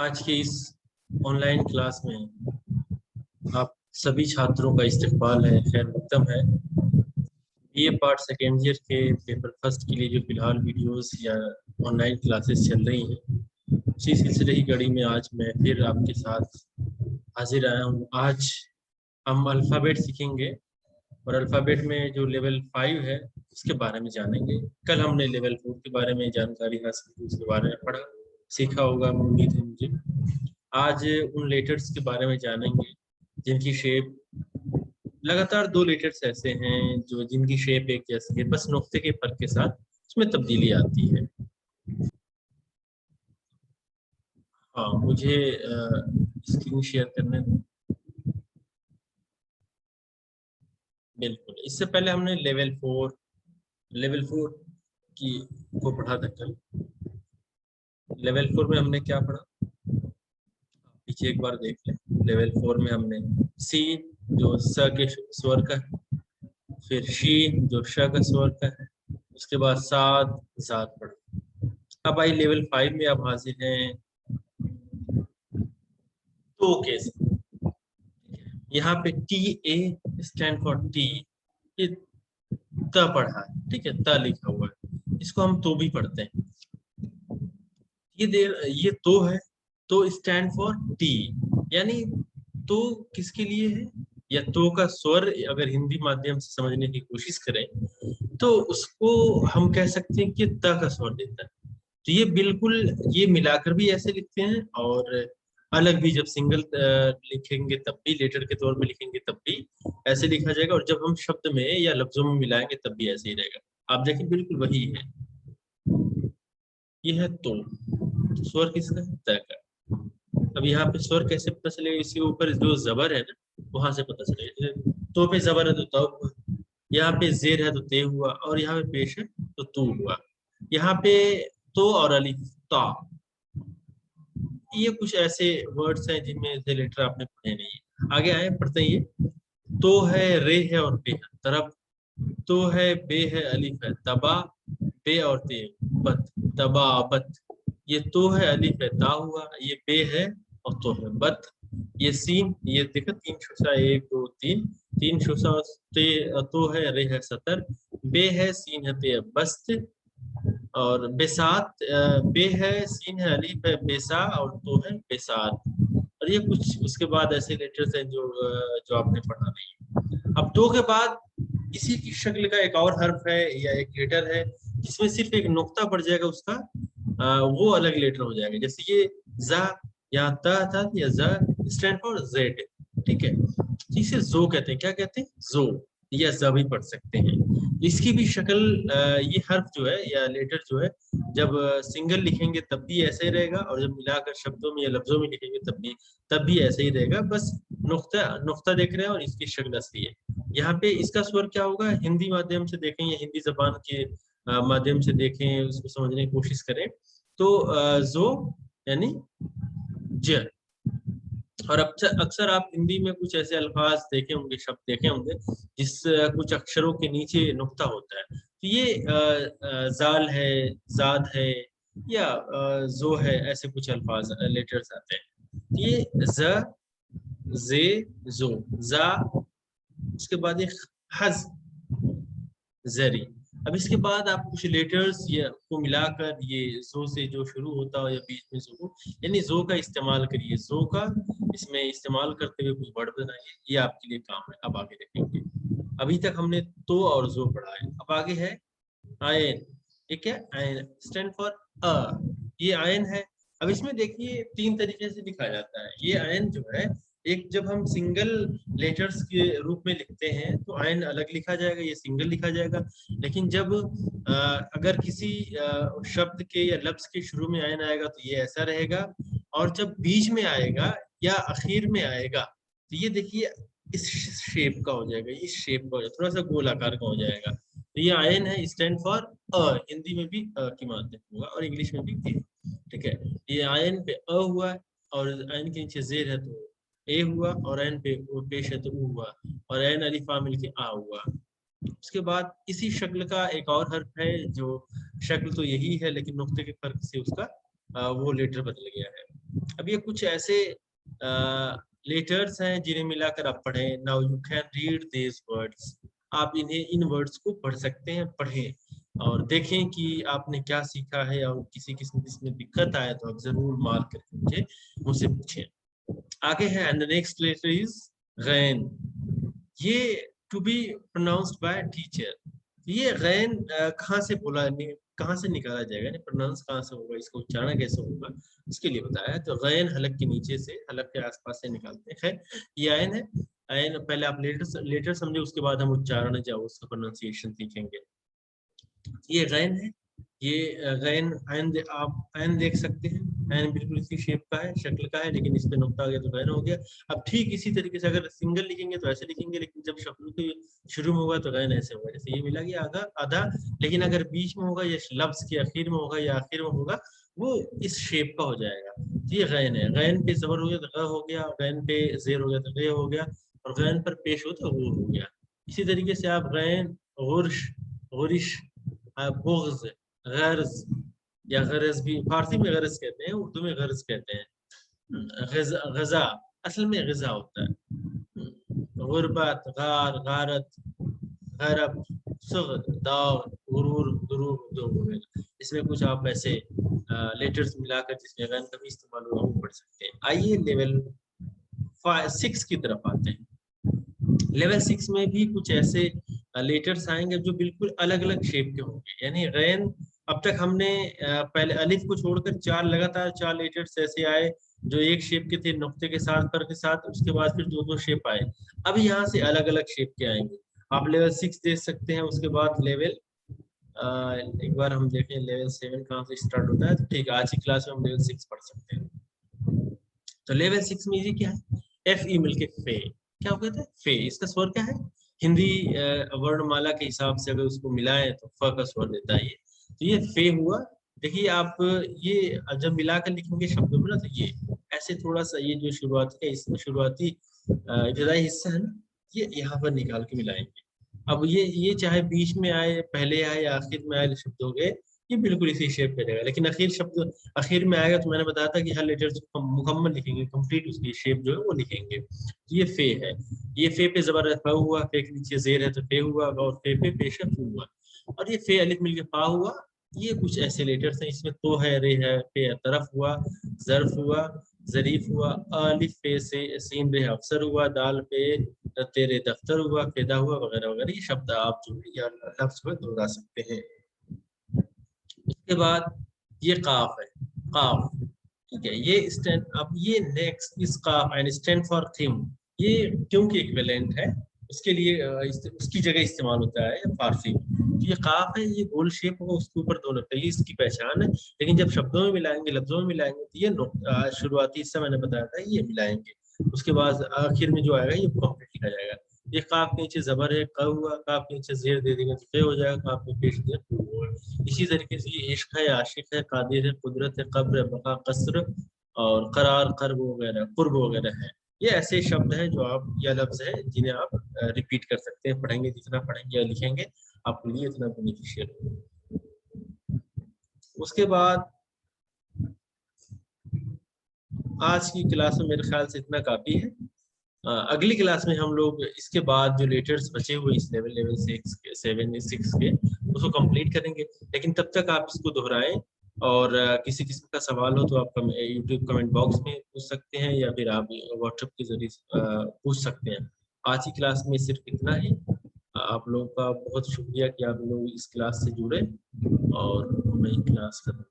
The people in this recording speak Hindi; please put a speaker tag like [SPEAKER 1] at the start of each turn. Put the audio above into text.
[SPEAKER 1] आज के इस ऑनलाइन क्लास में आप सभी छात्रों का इस्तकबाल है, खैर मकदम है। बीए पार्ट सेकेंड ईयर के पेपर फर्स्ट के लिए जो फिलहाल वीडियोस या ऑनलाइन क्लासेस चल रही हैं, उसी सिलसिले की कड़ी में आज मैं फिर आपके साथ हाजिर आया हूँ। आज हम अल्फ़ाबेट सीखेंगे और अल्फ़ाबेट में जो लेवल 5 है उसके बारे में जानेंगे। कल हमने लेवल 4 के बारे में जानकारी हासिल की, उसके बारे में पढ़ा सीखा होगा, उम्मीद है मुझे। आज उन लेटर्स के बारे में जानेंगे जिनकी शेप, लगातार 2 लेटर्स ऐसे हैं जो जिनकी शेप एक जैसी है, बस नुक्ते के फर्क के साथ उसमें तब्दीली आती है। हाँ, मुझे स्क्रीन शेयर करने दो। बिल्कुल, इससे पहले हमने लेवल 4 की को पढ़ा था कल। लेवल 4 में हमने क्या पढ़ा, पीछे एक बार देख लें। लेवल 4 में हमने सी जो स के स्वर का है, फिर शी जो श का स्वर का है, उसके बाद साद जात पढ़ा। अब आई लेवल 5 में अब हाजिर हैं दो केस। यहाँ पे T A stand for T, ये त पढ़ा है, ठीक है, त लिखा हुआ है, इसको हम तो भी पढ़ते हैं। ये तो है, तो स्टैंड फॉर टी, यानी तो किसके लिए है, या तो का स्वर अगर हिंदी माध्यम से समझने की कोशिश करें तो उसको हम कह सकते हैं कि त का स्वर देता है। तो ये बिल्कुल, ये मिलाकर भी ऐसे लिखते हैं और अलग भी जब सिंगल लिखेंगे तब भी, लेटर के तौर में लिखेंगे तब भी ऐसे लिखा जाएगा, और जब हम शब्द में या लफ्जों में मिलाएंगे तब भी ऐसे ही रहेगा। आप देखिए बिल्कुल वही है। ये है तो स्वर किसका है, त का। अब यहाँ पे स्वर कैसे पता चलेगा, इसके ऊपर जो जबर है ना वहां से पता चलेगा। जैसे तो पे जबर है तो त हुआ, यहाँ पे जेर है तो ते हुआ, और यहाँ पे पेश है तो तू हुआ। यहाँ पे तो और अलिफ ता, ये कुछ ऐसे वर्ड्स हैं जिनमें से लेटर आपने पढ़े नहीं है। आगे आए पढ़ते ही है। तो है, रे है और बे है तरफ, तो है, बे है, अलिफ है, तबा, बे और ते बत, तबाबत। ये तो है, अलिफ है, ता हुआ, ये बे है और तो है बत। ये सीन, ये देखो तीन शुसा, एक दो तीन, तीन शुसा ते, तो है, रे है सतर, बे है, सीन है, ते बस्त, और बेसात, बे है, सीन है, अलीफ है, बेसा, और तो है बेसात। और ये कुछ उसके बाद ऐसे लेटर्स हैं जो आपने पढ़ा नहीं है। अब दो के बाद इसी की शक्ल का एक और हर्फ है या एक लेटर है जिसमें सिर्फ एक नुक्ता पड़ जाएगा उसका, वो अलग लेटर हो जाएगा। जैसे ये जा, यहाँ त था, या जा स्टैंड फॉर जेड, ठीक है। तो इसे जो कहते हैं, क्या कहते हैं, जो, या जा भी पढ़ सकते हैं। इसकी भी शक्ल, ये हर्फ जो है या लेटर जो है, जब सिंगल लिखेंगे तब भी ऐसे ही रहेगा, और जब मिलाकर शब्दों में या लफ्जों में लिखेंगे तब भी ऐसे ही रहेगा। बस नुक्ता नुक्ता देख रहे हैं और इसकी शक्ल असली है। यहाँ पे इसका स्वर क्या होगा, हिंदी माध्यम से देखें या हिंदी जबान के माध्यम से देखें, उसको समझने की कोशिश करें तो जो यानी ज। और अक्सर आप हिंदी में कुछ ऐसे अल्फाज देखे होंगे, शब्द देखे होंगे जिस कुछ अक्षरों के नीचे नुक्ता होता है। तो ये जाल है, जाद है, या जो है, ऐसे कुछ अल्फाज लेटर्स आते हैं। तो ये ज, जे, जो, जा, उसके बाद एक हज, जरी। अब इसके बाद आप कुछ लेटर्स या को मिलाकर ये जो से जो शुरू होता है या बीच में जो हो, यानी जो का इस्तेमाल करिए, जो का इसमें इस्तेमाल करते हुए कुछ वर्ड बनाइए, ये आपके लिए काम है। अब आगे देखेंगे। अभी तक हमने तो और जो पढ़ा है, अब आगे है आयन। ठीक है, आयन स्टैंड फॉर अ, ये आयन है। अब इसमें देखिए 3 तरीके से लिखा जाता है ये आयन जो है। एक, जब हम सिंगल लेटर्स के रूप में लिखते हैं तो आयन अलग लिखा जाएगा, ये सिंगल लिखा जाएगा। लेकिन जब अगर किसी शब्द के या लफ्ज के शुरू में आयन आएगा तो ये ऐसा रहेगा, और जब बीच में आएगा या आखिर में आएगा तो ये देखिए इस शेप का हो जाएगा, इस शेप का हो जाएगा, थोड़ा सा गोल आकार का हो जाएगा। तो ये आयन है, स्टैंड फॉर अ, हिंदी में भी अ की माध्यम होगा और इंग्लिश में भी ए। ठीक है, ये आयन पे अ हुआ, और आयन के नीचे जेर है तो ए हुआ, और आयन पे पेश है तो उ हुआ, और आयन अलिफ मिल के आ हुआ। उसके बाद इसी शक्ल का एक और हर्फ है जो शक्ल तो यही है लेकिन नुक्ते के फर्क से उसका वो लेटर बदल गया है। अब ये कुछ ऐसे लेटर्स हैं जिन्हें मिलाकर आप पढ़ें। Now you can read this words, आप इन्हें इन वर्ड्स को पढ़ सकते हैं, पढ़ें और देखें कि आपने क्या सीखा है, और किसी किस्म की दिक्कत आए तो आप जरूर मार्क करके मुझसे पूछें। आगे है and the next letter is gain. ये to be pronounced by teacher. ये गैन कहाँ से बोला, कहाँ से निकाला जाएगा, प्रोनाउंस कहाँ से होगा, इसका उच्चारण कैसे होगा, उसके लिए बताया। तो गैन हलक के नीचे से, हलक के आसपास से निकालते हैं। खैर ये आयन है, आयन पहले आप लेटर समझे, उसके बाद हम उच्चारण जाओ उसका प्रोनाउंसिएशन सीखेंगे। ये गैन है, ये गैन आयन आप आयन देख सकते हैं, आयन बिल्कुल इसी शेप का है, शक्ल का है, लेकिन इस पे नुक्ता आ गया तो गैन हो गया। अब ठीक इसी तरीके से अगर सिंगल लिखेंगे तो ऐसे लिखेंगे, लेकिन जब शब्द के शुरू में होगा तो गैन ऐसे होगा, जैसे ये मिला गया आधा आधा, लेकिन अगर बीच में होगा या लफ्ज के आखिर में होगा या आखिर में होगा, वो इस शेप का हो जाएगा। तो ये गैन है, गैन पे जबर हो गया तो ग हो गया, गैन पे जेर हो गया तो गे हो गया, और गैन पर पेश हो तो वो हो गया। इसी तरीके से आप गैन, गुर्श, गुरिश, बुग़्ज़, गर्ज या गरज भी फारसी में गरज कहते हैं, उर्दू में गर्ज कहते हैं। गजा असल में गजा होता है। गुरबत, गार, गारत, गरब, सुग़द, दाग, गुरूर, दुरूर, दुरूर। इसमें कुछ आप ऐसे लेटर्स मिलाकर जिसमें गैन का भी इस्तेमाल होगा वो पढ़ सकते हैं। आइए लेवल 6 की तरफ आते हैं। लेवल 6 में भी कुछ ऐसे लेटर्स आएंगे जो बिल्कुल अलग अलग शेप के होंगे। यानी गैन, अब तक हमने पहले अलिफ को छोड़कर लगातार चार लेटर्स ऐसे आए जो एक शेप के थे, नुक्ते के साथ, पर के साथ, उसके बाद फिर दो दो शेप आए। अब यहाँ से अलग अलग शेप के आएंगे। आप लेवल 6 देख सकते हैं, उसके बाद लेवल एक बार हम देखें लेवल 7 कहाँ से स्टार्ट होता है। तो ठीक है, आज की क्लास में हम लेवल 6 पढ़ सकते हैं। तो लेवल 6 में ये क्या है, एफ ई मिलके फे, क्या हो गया था, फे। इसका स्वर क्या है, हिंदी वर्णमाला के हिसाब से अगर उसको मिलाएं तो फ का स्वर देता है ये। तो ये फे हुआ। देखिए आप ये जब मिलाकर लिखेंगे शब्दों में ना, तो ये ऐसे थोड़ा सा, ये जो शुरुआती है, इसमें शुरुआती इब्तदाई हिस्सा है ना, ये यहाँ पर निकाल के मिलाएंगे। अब ये चाहे बीच में आए, पहले आए या आखिर में आए शब्द हो गए, ये बिल्कुल इसी शेप में रहेगा। लेकिन आखिर शब्द आखिर में आएगा तो मैंने बताया था कि हर लेटर मुकम्मल लिखेंगे, कंप्लीट उसकी शेप जो है वो लिखेंगे। तो ये फे है, ये फे पे जबर फ हुआ, फे के नीचे जेर है तो फे हुआ, और फे पे पेश फू हुआ, और ये फे अलिफ मिलके फा हुआ। ये कुछ ऐसे लेटर्स हैं, इसमें तो है, रे है, पे तरफ हुआ, जर्फ हुआ, जरीफ हुआ, अलिफ पे से सीन रे अफसर हुआ, दाल पे तेरे दफ्तर हुआ, फेदा हुआ, वगैरह वगैरह। ये शब्द आप जो है या लफ्ज में दोहरा सकते हैं। उसके बाद ये काफ है, काफ, ठीक है, ये स्टैंड। अब ये नेक्स्ट इस काफ एंड स्टैंड फॉर थिम, ये क्योंकि इक्विवेलेंट है, उसके लिए उसकी जगह इस्तेमाल होता है फारसी में। तो ये काफ है, ये गोल शेप होगा, उसके ऊपर दो नुक्ते, ये इसकी पहचान है। लेकिन जब शब्दों में मिलाएंगे, लफ्जों में मिलाएंगे, तो ये शुरुआती हिस्सा मैंने बताया था, ये मिलाएंगे। उसके बाद आखिर में जो आएगा ये कंप्लीट लिखा जाएगा। ये काफ के नीचे जबर है, क हुआ, काफ के नीचे जेर दे देंगे तो क हो जाएगा, काफ में पेश दिया तो हुआ। इसी तरीके से ये इश्क है, आशिक है, कादिर है, कुदरत है, कब्र है, बका, कसर और करार, कर्ब वगैरह, कुर्ब वगैरह है। ये ऐसे शब्द हैं जो आप, या लफ्ज है जिन्हें आप रिपीट कर सकते हैं। पढ़ेंगे जितना पढ़ेंगे या लिखेंगे आपके लिए इतना बेनिफिशियल होगा। उसके बाद आज की क्लास में मेरे ख्याल से इतना काफी है। अगली क्लास में हम लोग इसके बाद जो लेटर्स बचे हुए इस लेवल 6 के, 7 6 के, उसको कंप्लीट करेंगे। लेकिन तब तक आप इसको दोहराएं, और किसी किस्म का सवाल हो तो आप यूट्यूब कमेंट बॉक्स में पूछ सकते हैं, या फिर आप व्हाट्सएप के जरिए पूछ सकते हैं। आज की क्लास में सिर्फ इतना ही। आप लोगों का बहुत शुक्रिया कि आप लोग इस क्लास से जुड़े, और मैं क्लास खत्म